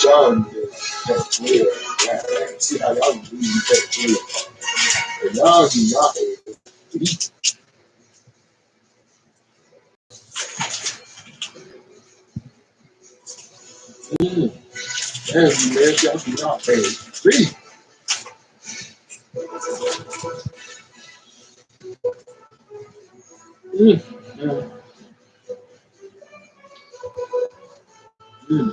y'all that 12. Yeah, see how y'all do that 12. But y'all do y'all head. That's man, y'all do y'all head. 3. Mm. Mm. Mm.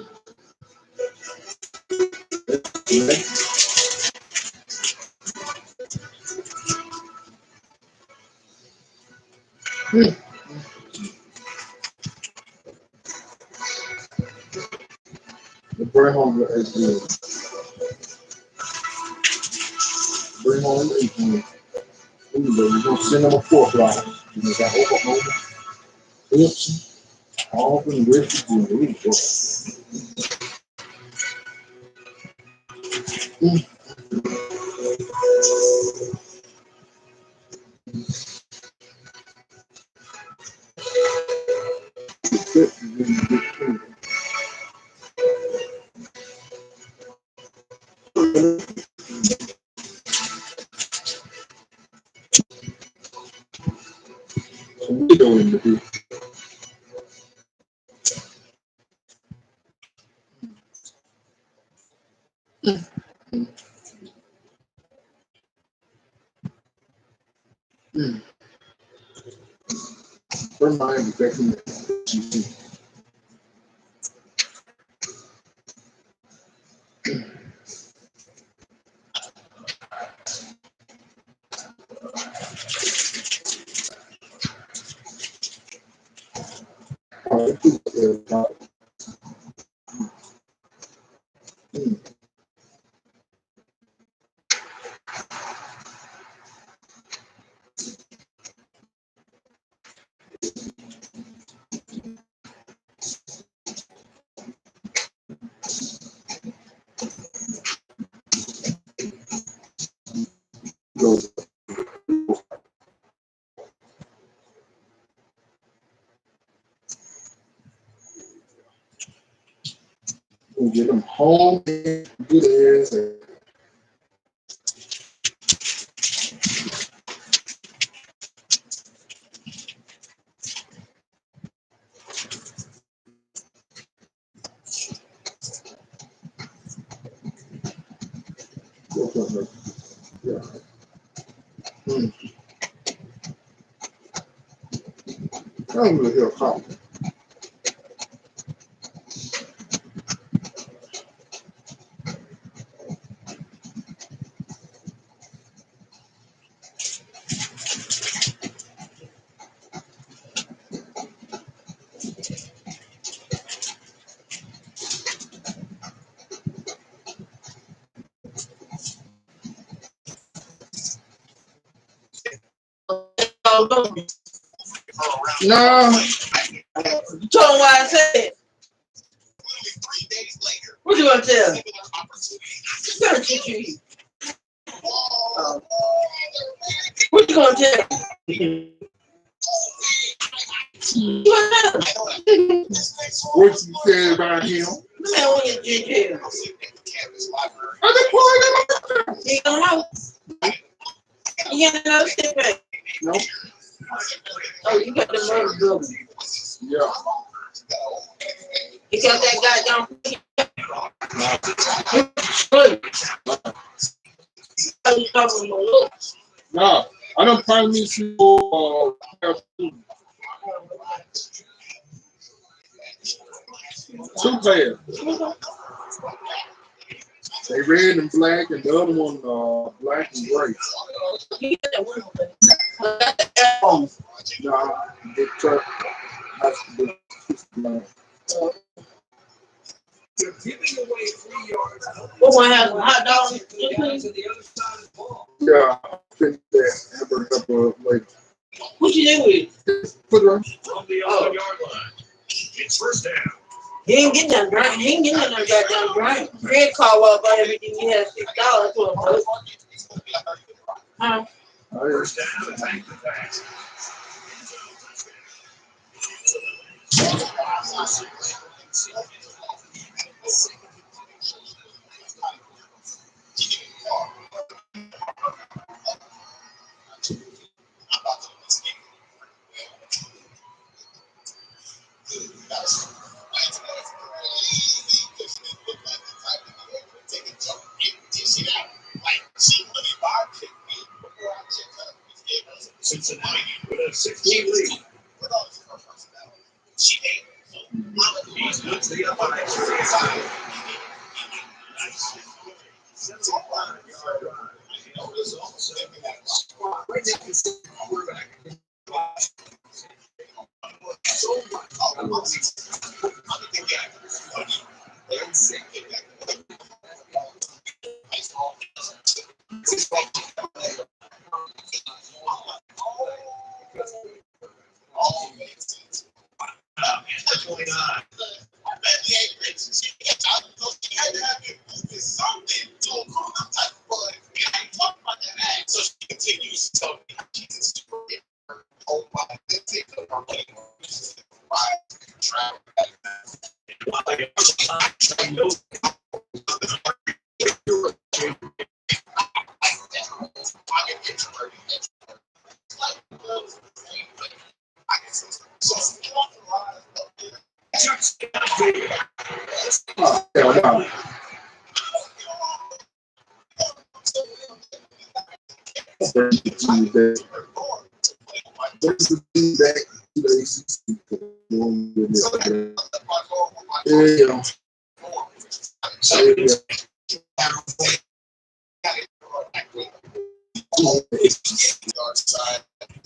Mm. The bring home is good. Bring home 18. We're gonna send them a 4th line. You got Oklahoma, Clemson, Auburn, West Virginia. Mm. So we doing the big. Mm. Her mind is back in the We'll get them home and good ass. Yeah. Mm. I don't really hear a call. No. You told him what I said. What you gonna tell? What you gonna tell? What you said about him? Man, what you did? I just poured him. You don't know. You got another stick back? Nope. Oh, you got the murder building. Yeah. You got that goddamn. No, I don't find me to two pairs. They red and black, and the other one black and gray. No, the truck has to be. What one has a hot dog? Yeah, I think that hamburger up like. What you do with it? Put it on the yard line. It's first down. He ain't getting that right. He ain't getting that goddamn right. Red call up on everything. He has $6 for him. Huh? First down, attack the pass. Cincinnati with a 16 lead. He's good to the up on it.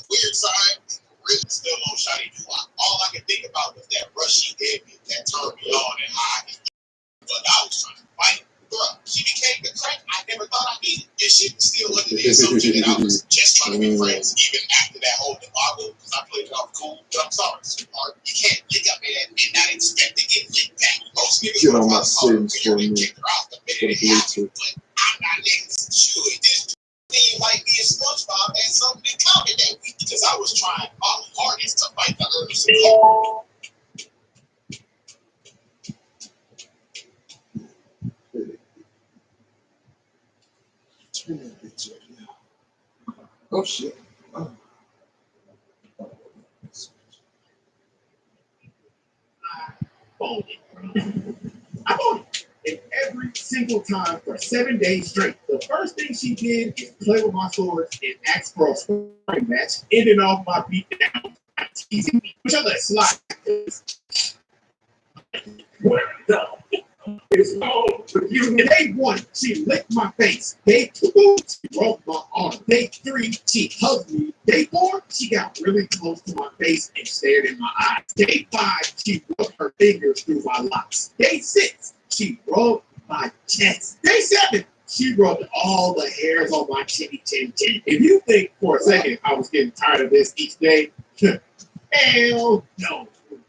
Weird side, really still on shiny. All I could think about was that rush she gave me that turned me on and high. But I was trying to fight. Bruh, she became the crank I never thought I needed. And she was still looking at something that I was just trying to be friends. Even after that whole debacle, because I played it off cool. But I'm sorry, sweetheart. You can't lick up at me and not expect to get licked back. Most niggas Get on my sins for me. kicked her out the minute it happened. But I'm not letting you. This thing like me and SpongeBob had something in common that week because I was trying my hardest to fight the urge to go. Turn that bitch up now. Oh shit. Oh. Own it. I own it. And every single time for 7 days straight, the first thing she did is play with my swords and ask for a sparring match, ending off my beatdown by teasing me, which I let slide. Where the is all for you? And day one, she licked my face. Day two, she broke my arm. Day three, she hugged me. Day four, she got really close to my face and stared in my eyes. Day five, she rubbed her fingers through my locks. Day six, she rubbed my chest. Day seven, she rubbed all the hairs on my chinny chin chin. If you think for a second I was getting tired of this each day, hell no.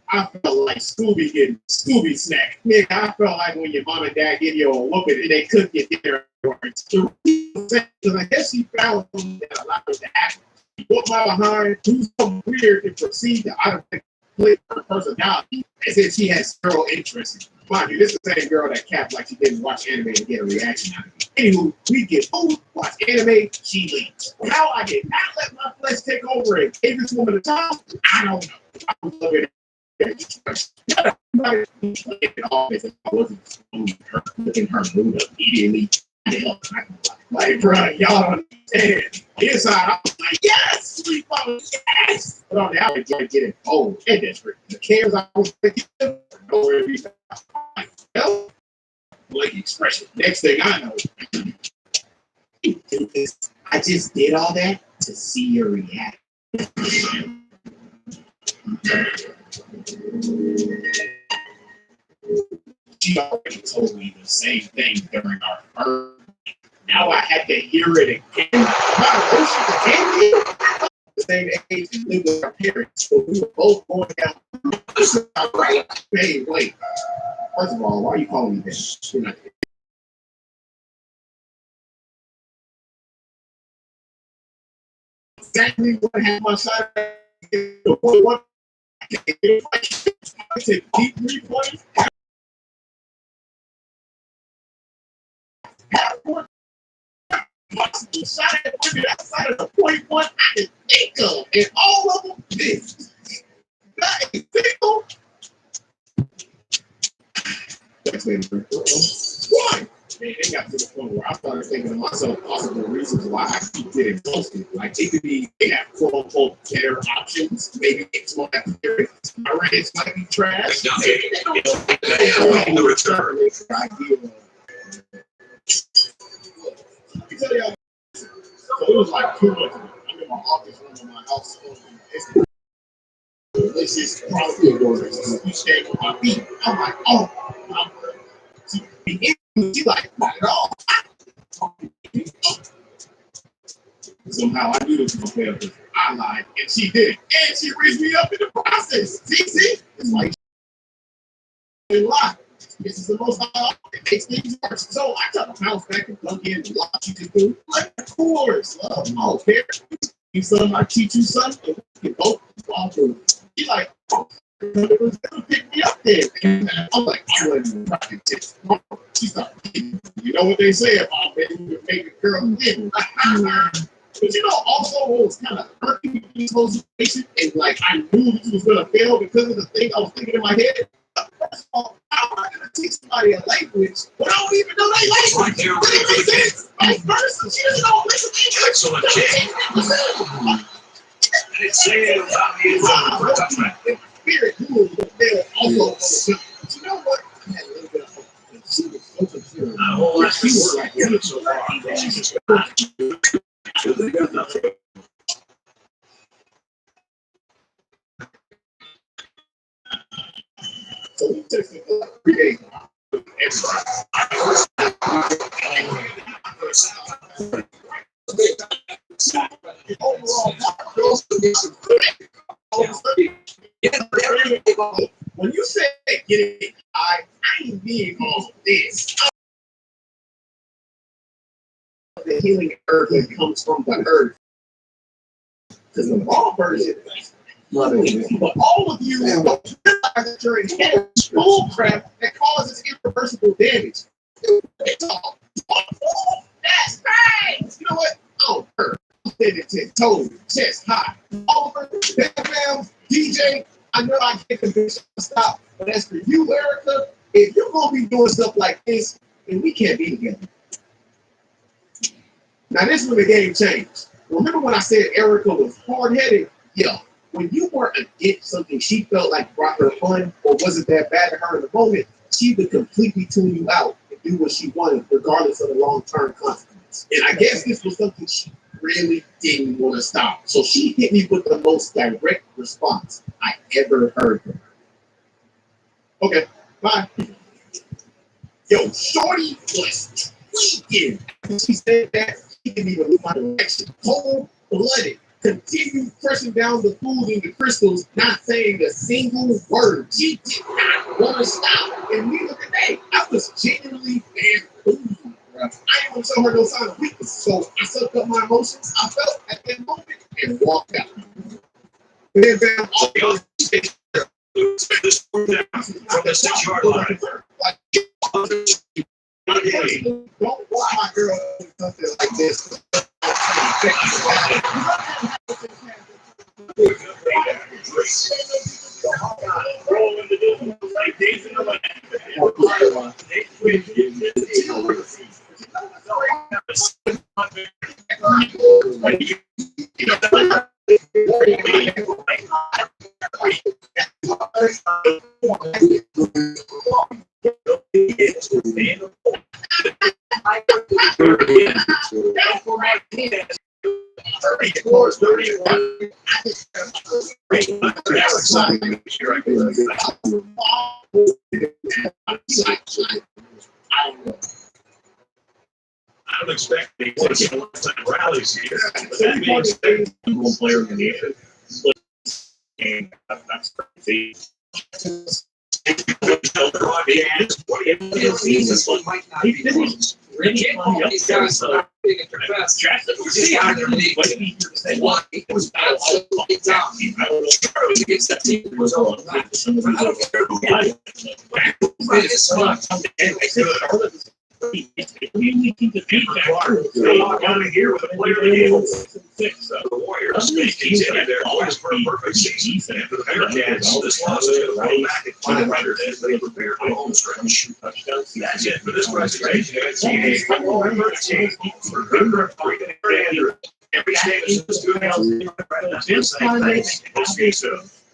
I felt like Scooby getting Scooby snack. Nigga, I felt like when your mom and dad give you a whooping and they couldn't get there. Because I guess she found something that allowed her to act. She whooped my behind, do something weird, and proceed to automatically her personality and said she has zero interest. Mind you, this is the same girl that capped like she didn't watch anime to get a reaction out of it. Anywho, we get food, watch anime, she leaves. How I did not let my flesh take over and gave this woman a time, I don't know. I was loving it. I wasn't looking her mood immediately. Like, bro, y'all don't understand. Inside, I was like, yes, sweet mama, yes. But on the outside, I get it old and desperate. The cares I was thinking, nowhere to be found. Well, like expression. Next thing I know, I just did all that to see your reaction. She already told me the same thing during our first. Now I had to hear it again. My emotions again. The same age and lived with our parents, but we were both going down. This is not right. Hey, wait. First of all, why are you calling me this? You're not here. Exactly what happened my side. What? I said deep 3 points. Shot at women outside of the 41 I can think of, and all of them missed. That is single. Why? Man, it got to the point where I started thinking to myself possible reasons why I keep getting ghosted. Like it could be they have quote unquote better options. Maybe it's more accurate. My rents might be trash. Maybe they don't the return idea. Let me tell y'all. So it was like 2 months ago. I'm in my office room in my house. This is probably a door. You stand with my feet. I'm like, oh, I'm she like, not at all. Somehow I knew this was fair because I lied and she did it. And she raised me up in the process. See? It's like she lie. This is the most it makes things worse. So I try to bounce back and plug in and watch you can do. Like, of course, love, I don't care. You son, I teach you something. You both fall through. She like, oh, pick me up there. And I'm like, I wasn't even trying to this. She's like, you know what they say about making a girl win. But you know, also what was kind of hurting me in this whole situation, and like I knew this was gonna fail because of the thing I was thinking in my head. First of all, I'm not gonna teach somebody a language, but I don't even know that language. Does it make sense? Vice versa, she doesn't know English. Excellent kid. And it's saying about me is spirit who will fail also. But you know what? I had a little bit of hope. She was so sincere. She was like, yeah, so far. So we texted for 3 days. Overall, when you say get it, I ain't being all this. The healing herb that comes from the earth. Because the raw version, but all of you don't realize that you're inheriting bull crap that causes irreversible damage. It's all that's right. You know what? Oh, her. I'm standing 10 toes, chest high. Oliver, Bam, DJ. I know I can't convince you to stop, but as for you, Erica, if you're gonna be doing stuff like this, then we can't be together. Now this is when the game changed. Remember when I said Erica was hard-headed? Yeah. When you weren't against something she felt like brought her fun or wasn't that bad to her in the moment, she would completely tune you out and do what she wanted, regardless of the long-term consequences. And I guess this was something she really didn't want to stop. So she hit me with the most direct response I ever heard from her. Okay, bye. Yo, Shorty was tweaking. When she said that, she didn't even look my direction. Cold-blooded. Continued pressing down the food and the crystals, not saying a single word. She did not want to stop. And neither did they. I was genuinely bamboozled. I didn't want to show her no sign of weakness. So I sucked up my emotions I felt at that moment and walked out. Then Bam also from the 6-yard line. Like, don't watch my girl do something like this. I don't expect they take a lifetime rallies here. But that being said, one player in the game, that's crazy. We need to beat that. Here with a player in the 6. The Warriors may continue their quest for a perfect season. And for the Bearcats, this loss is going to throw back at 500 as they prepare for the home stretch. That's it for this presentation. ncaa November 3. Every state is just doing This time they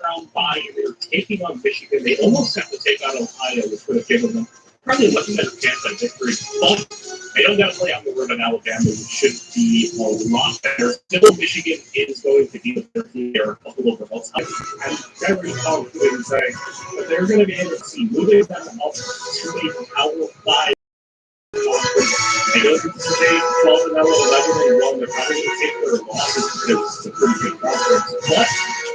round by and they were taking on Michigan. They almost have to take out Ohio, which would have given them probably a much better chance at victory. But they don't got to play on the road in Alabama, which should be a lot better. Still, Michigan is going to be the team. There are a couple of results. I'm very confident in saying that they're going to be able to see moving them up to a Power 5. I know that today 12 and 11 and 1, they're probably going to take their losses because it's a pretty good conference. But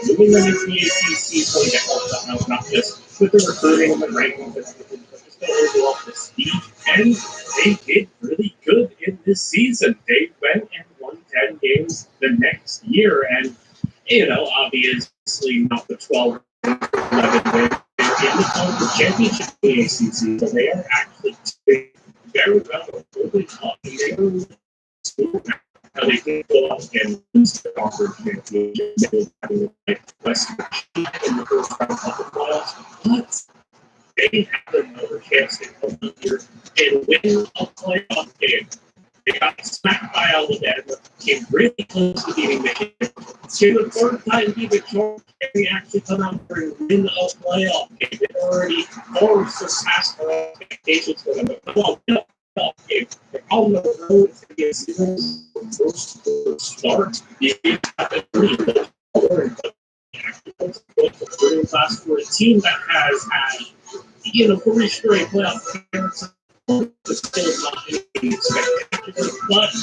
moving them into the ACC is going to help them out, not just with the recruiting and the rankings and everything, but just the overall prestige. And they did really good in this season. They went and won 10 games the next year. And, obviously not the 12 and 11 win in the conference championship in the ACC, but they are actually doing very well, really tough, and they were how they can go out and lose the conference championship. They were having like West in the first round of the playoffs, but they had another chance to come up here and win a playoff game. They got smacked by Alabama, came really close to beating Michigan. It's the third time being victorious, and they actually come out here and win a playoff game. They've already far surpassed their expectations for them. But playoff game, they're on the road to be a season first start. You have to really look forward to class for a team that has had 3 straight playoff appearances. It's still not anything spectacular, but it's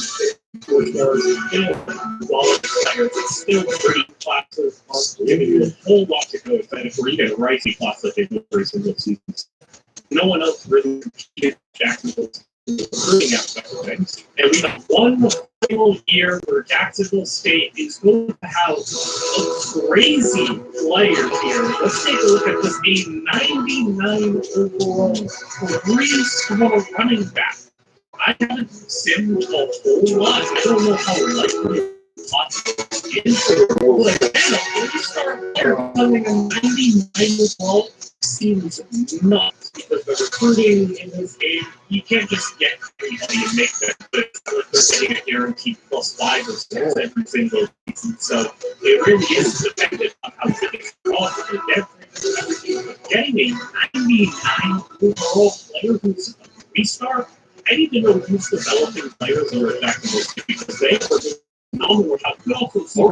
still pretty classes are giving you a whole lot to go. That if we're even a rising class that they do every single season, no one else really competed Jacksonville's recruiting aspect of things. And we have one final year where Jacksonville State is going to have a crazy player here. Let's take a look at this. A 99 overall 3-star running back. I haven't seen a whole lot. I don't know how likely it is. But a 3-star player having a 99 overall seems nuts because the recruiting in this game, you can't just get anybody and make them, but it's like they're getting a guaranteed +5 or 6 every single season. So it really is dependent on how good it's off and everything. Getting a 99 overall player who's a 3-star, I need to know who's developing players who are effective because they are phenomenal. How good also from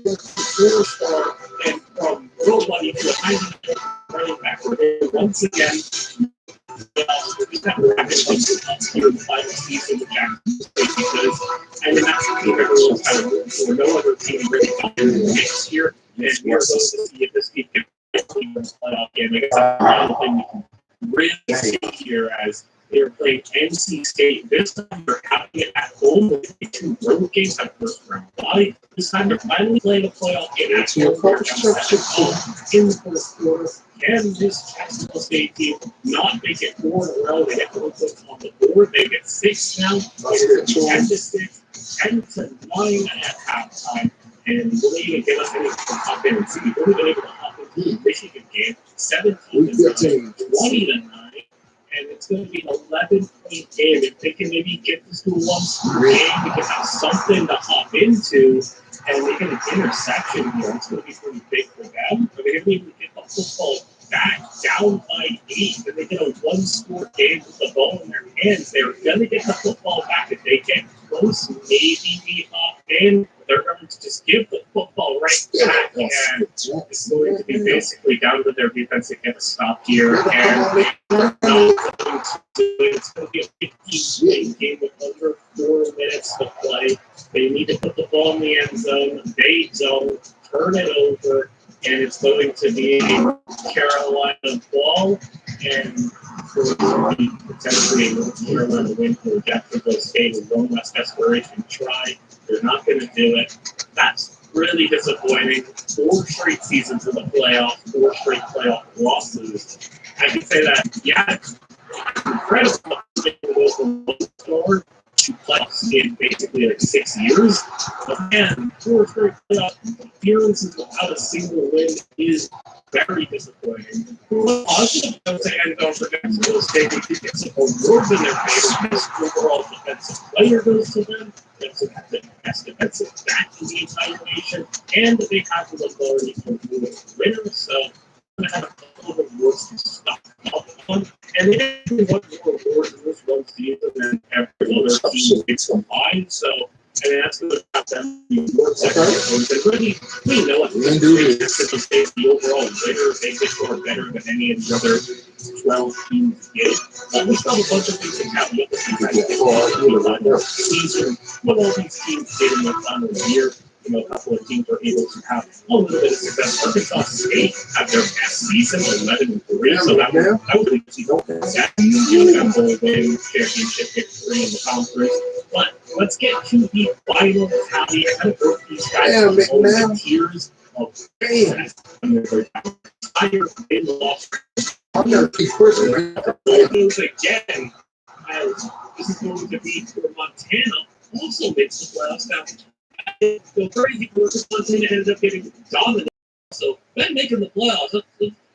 4-star and from nobody to a 99 running back. Once again, we have to have it here in the final season with Jacksonville State because I mean that's the team everyone's kind of rooting for. No other team really coming next year, and we are going to see if this team can win this playoff game. I guess that's another thing we can really see here as they're playing NC State. This time they're having it at home with the 2 road games at first round bye. This time they're finally playing a playoff game at home in the first quarter. Can this Jacksonville State team not make it 4 in a row? They get 1 point on the board. They get 6 now. They're 10-6, 10-9 at halftime. And will they even give us anything to hop in and see? We've only been able to hop into the Michigan game 17-9, 20-9. And it's going to be an 11-point game. If they can maybe get this to a 1-score game, we can have something to hop into. And they get an interception here. It's going to be pretty big for them. But they're going to be able to get the football back down by 8. Then they get a 1-score game with the ball in their hands. They're going to get the football back. If they get close, maybe we hop in. They're going to just give the football right back. And it's going to be basically down to their defense to get a stop here. And it's going to be a 15-point game with under 4 minutes to play. They need to put the ball in the end zone. They don't. Turn it over. And it's going to be a Carolina ball. And potentially a North Carolina win for Jacksonville State with one less desperation try. They're not going to do it. That's really disappointing. 4 straight seasons in the playoffs, 4 straight playoff losses. I can say that, yeah, it's incredible to go from 1 score playoffs in basically like 6 years. But man, 4 straight playoff appearances without a single win is very disappointing. Positive, and don't forget, Middle State gets some awards in their favor. Best overall defensive player goes to them. That's the best defensive back in the entire nation, and they have the authority to do it winner. So I'm gonna have a couple of awards to stock up on, and they actually won more awards in this one season than every other team combined. So I mean, that's going to have them be more second. Really, we know it. Mississippi State's the overall winner. They just score better than any of the other 12 teams did. We still have a bunch of things to have with the season. What all these teams did in the final year. You know, a couple of teams were able to have a little bit of success. Arkansas State had their best season, 11-3. So that was really easy. That whole win championship victory in the conference. But let's get to the final tally. I kind of broke these guys on the tiers of success. Higher win-loss. I'm going to keep pushing, man. Again, as this is going to be for Montana, also makes the playoffs. Now, the crazy was Montana ended up getting dominated. So, then making the playoffs, that's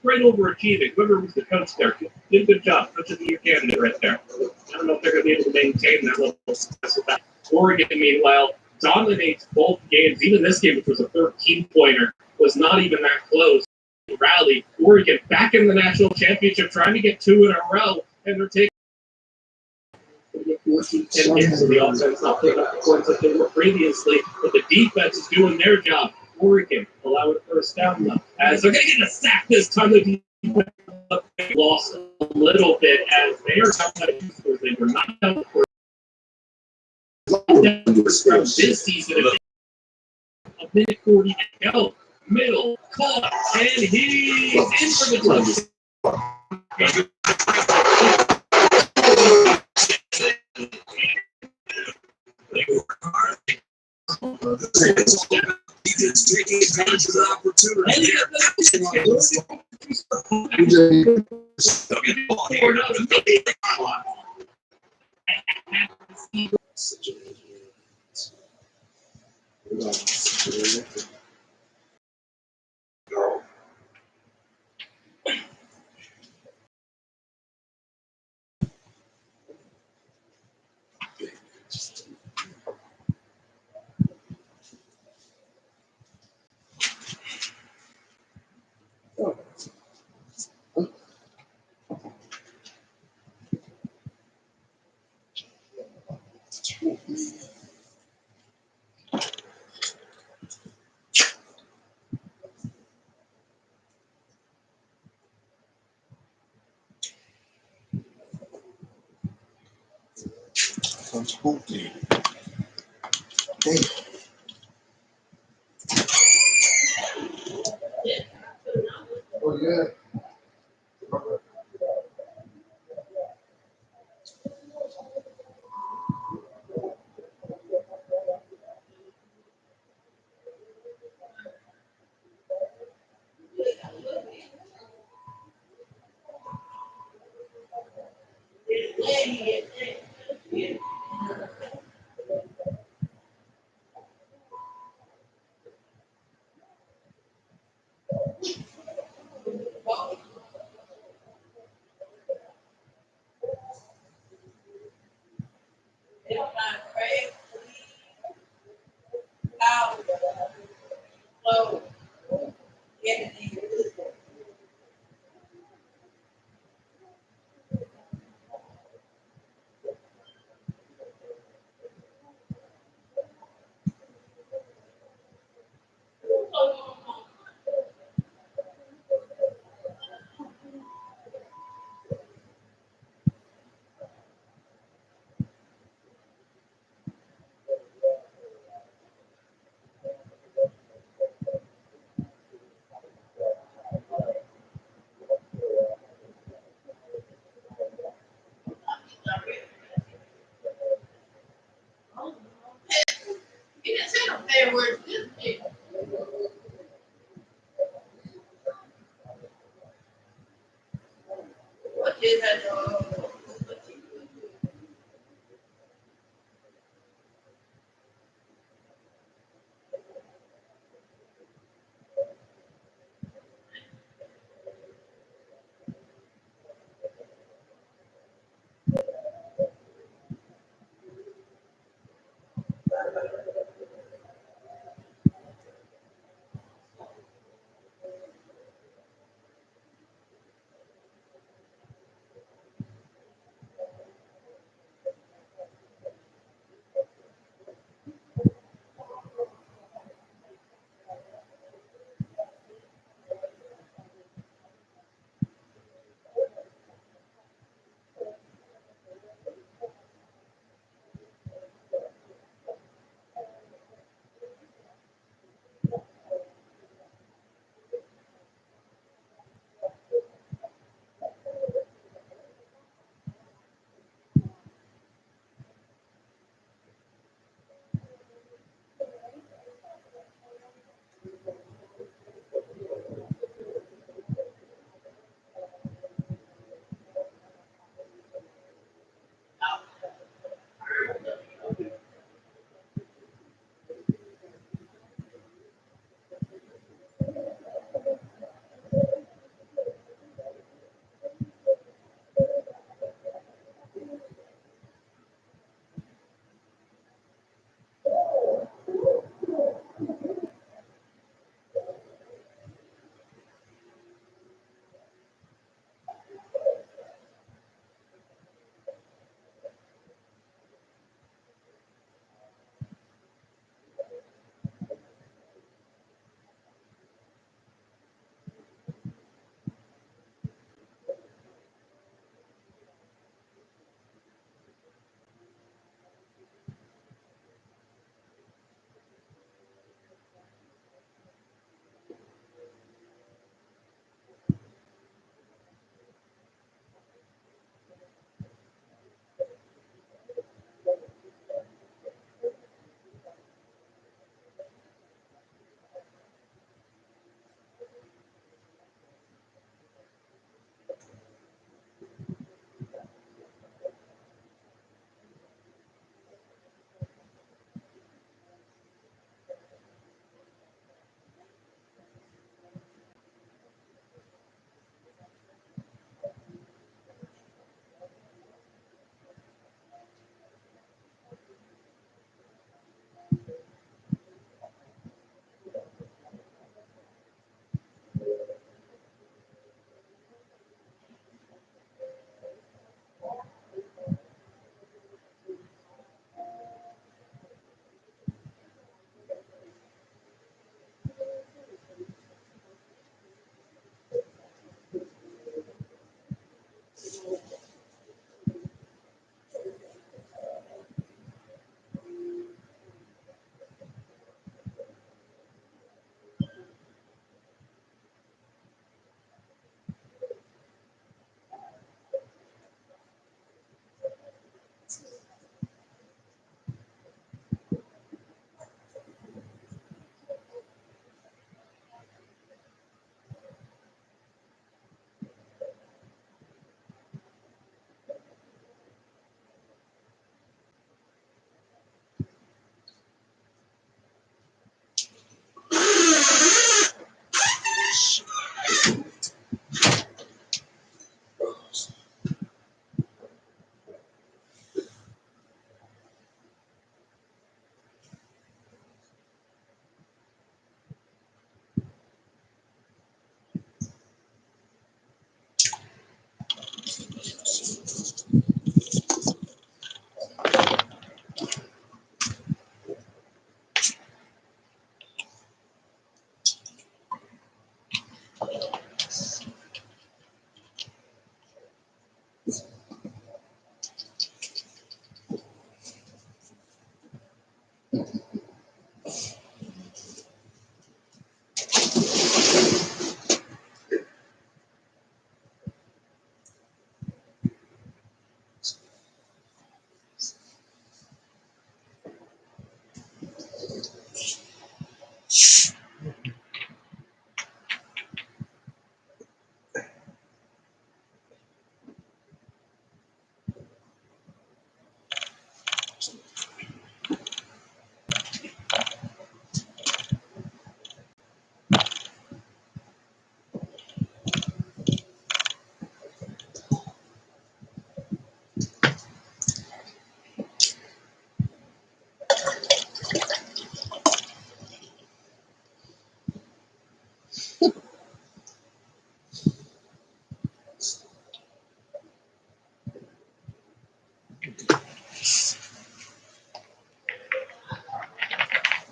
great overachieving. Whoever was the coach there did a good job. Coach of the year candidate right there. I don't know if they're going to be able to maintain that level of success with that. Oregon, meanwhile, dominates both games. Even this game, which was a 13-pointer, was not even that close. Rally. Oregon back in the national championship, trying to get 2 in a row, and they're taking 14, 10 hits in the offense, not putting up the points like they were previously, but the defense is doing their job. Oregon allowing first down though, as they're going to get a sack this time. The defense lost a little bit as they are down by 2 scores. They were not down for this season. A minute 40 to go. Middle caught, and he's in for the touchdown. He's taking advantage of the opportunity. Some spooky. Oh, yeah.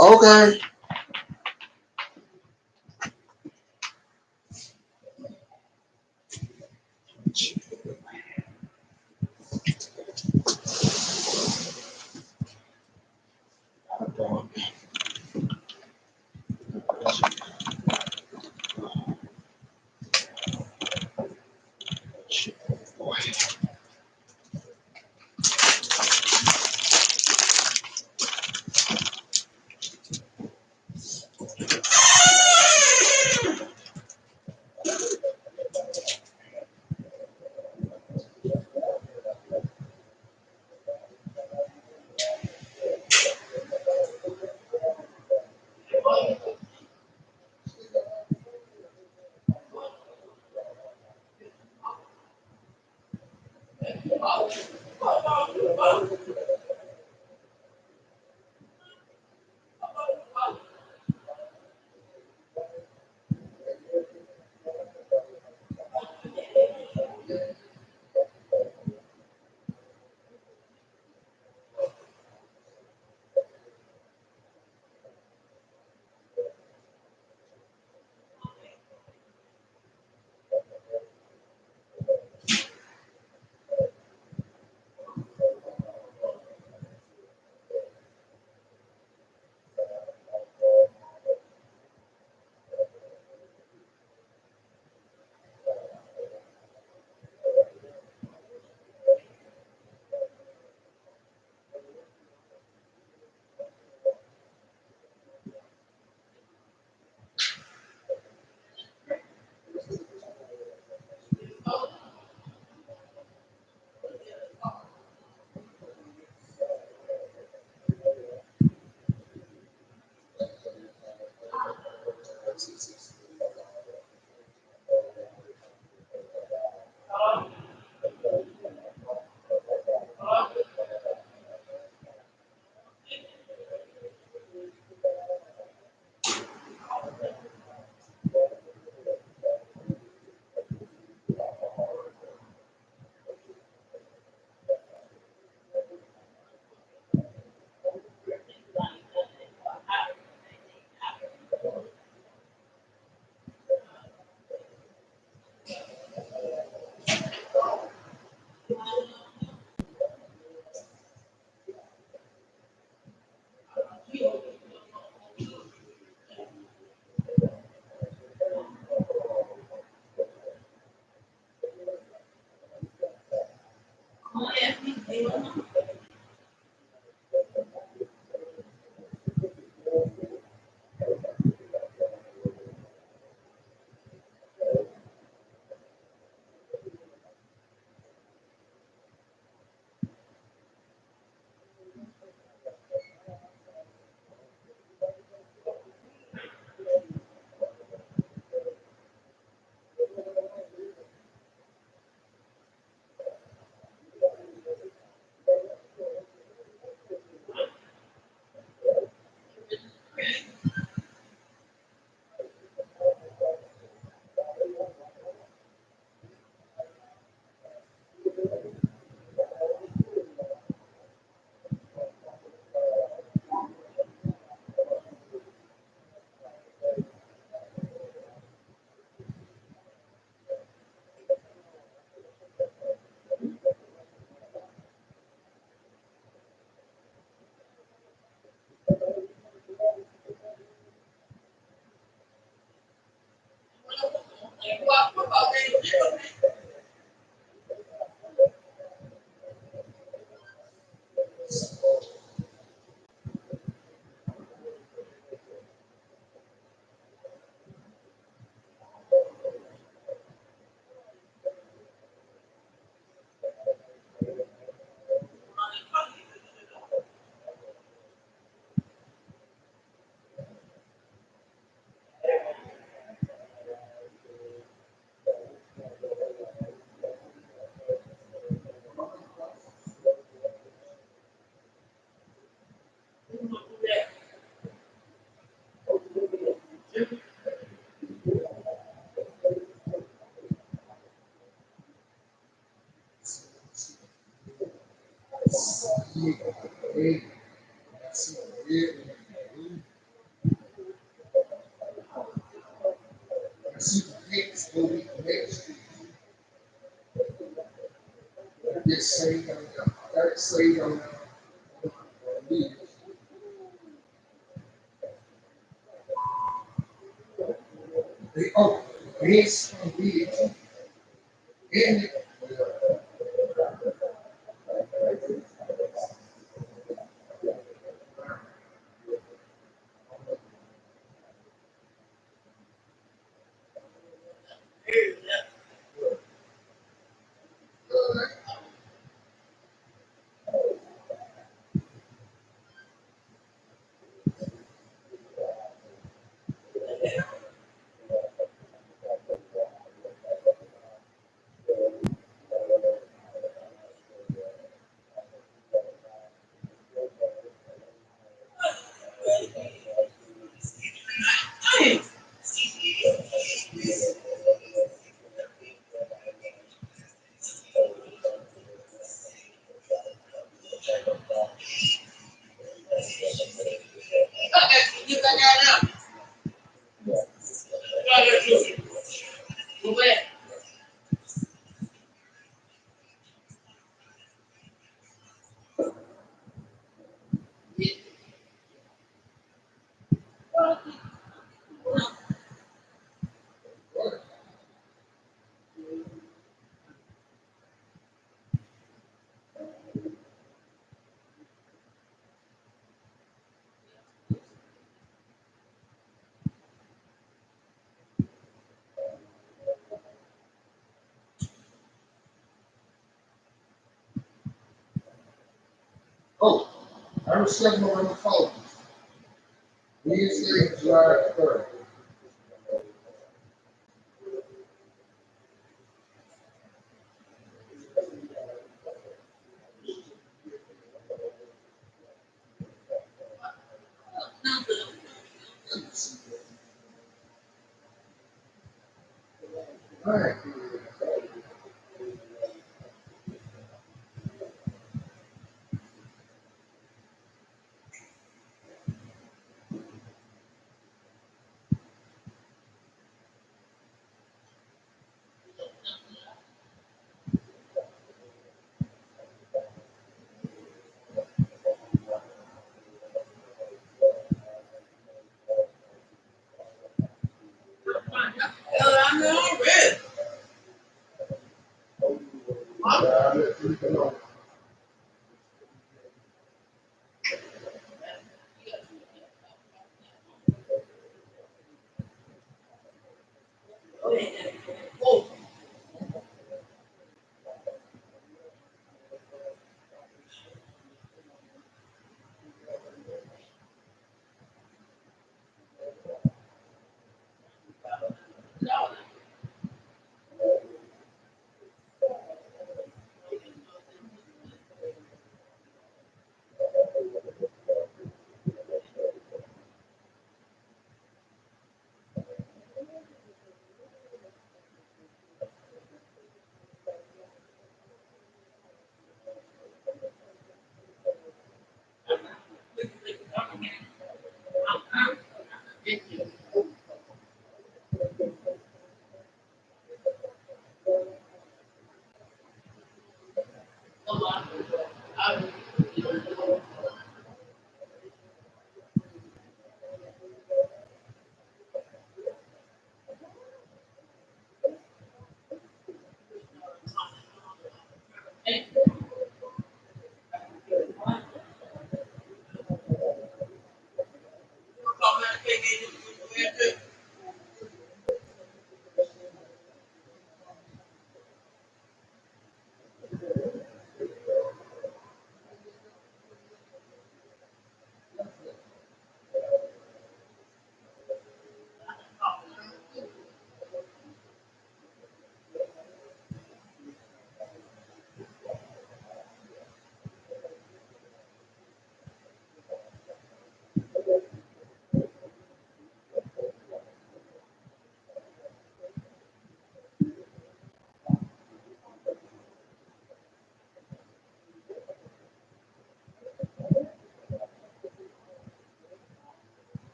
Okay.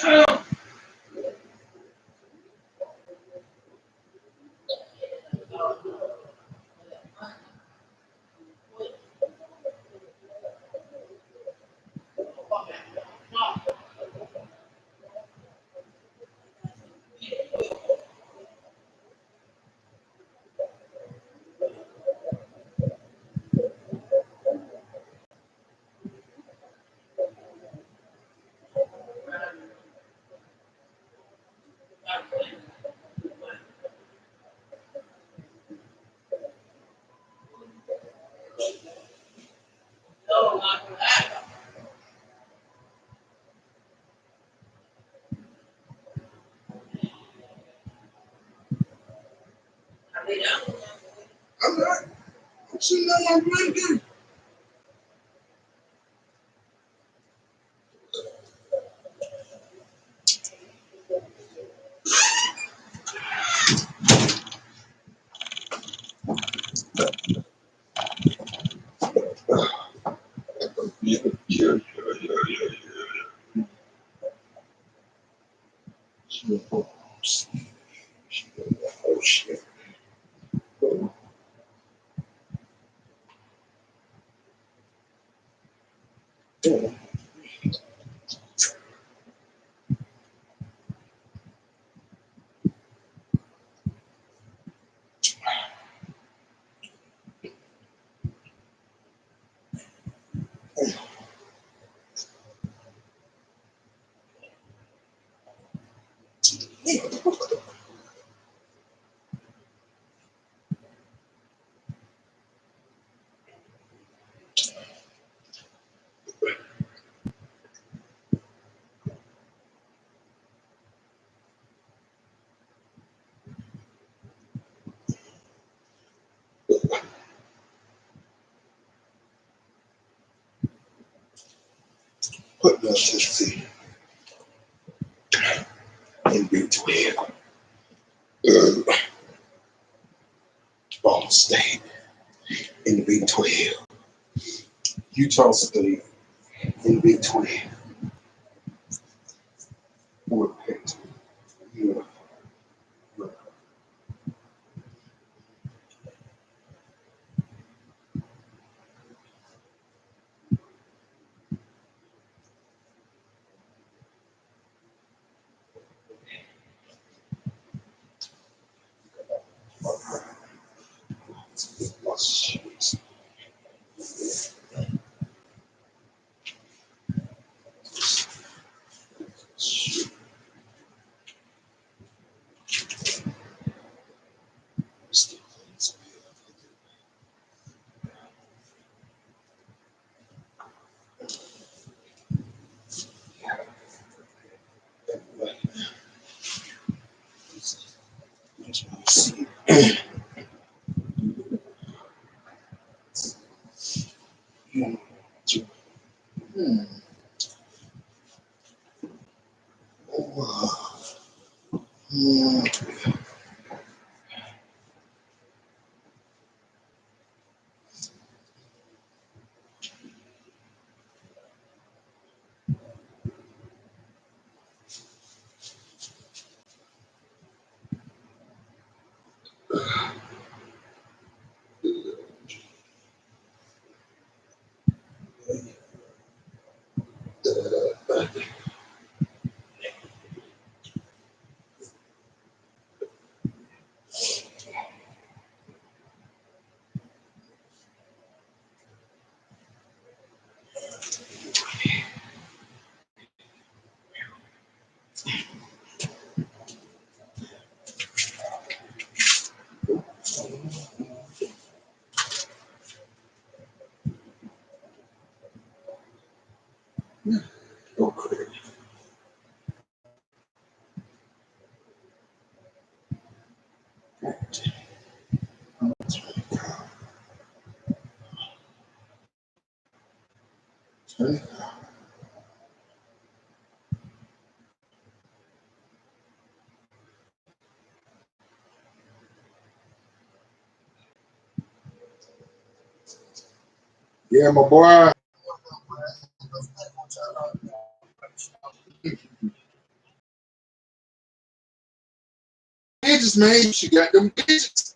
I'm not. I'm sitting on my blanket. Yeah. Oh shit. Put the consistency in between Ball State in the Big 12, Utah State in the Big 12. Would pick. Yeah. Okay. Yeah, my boy. digits, man. She got them digits.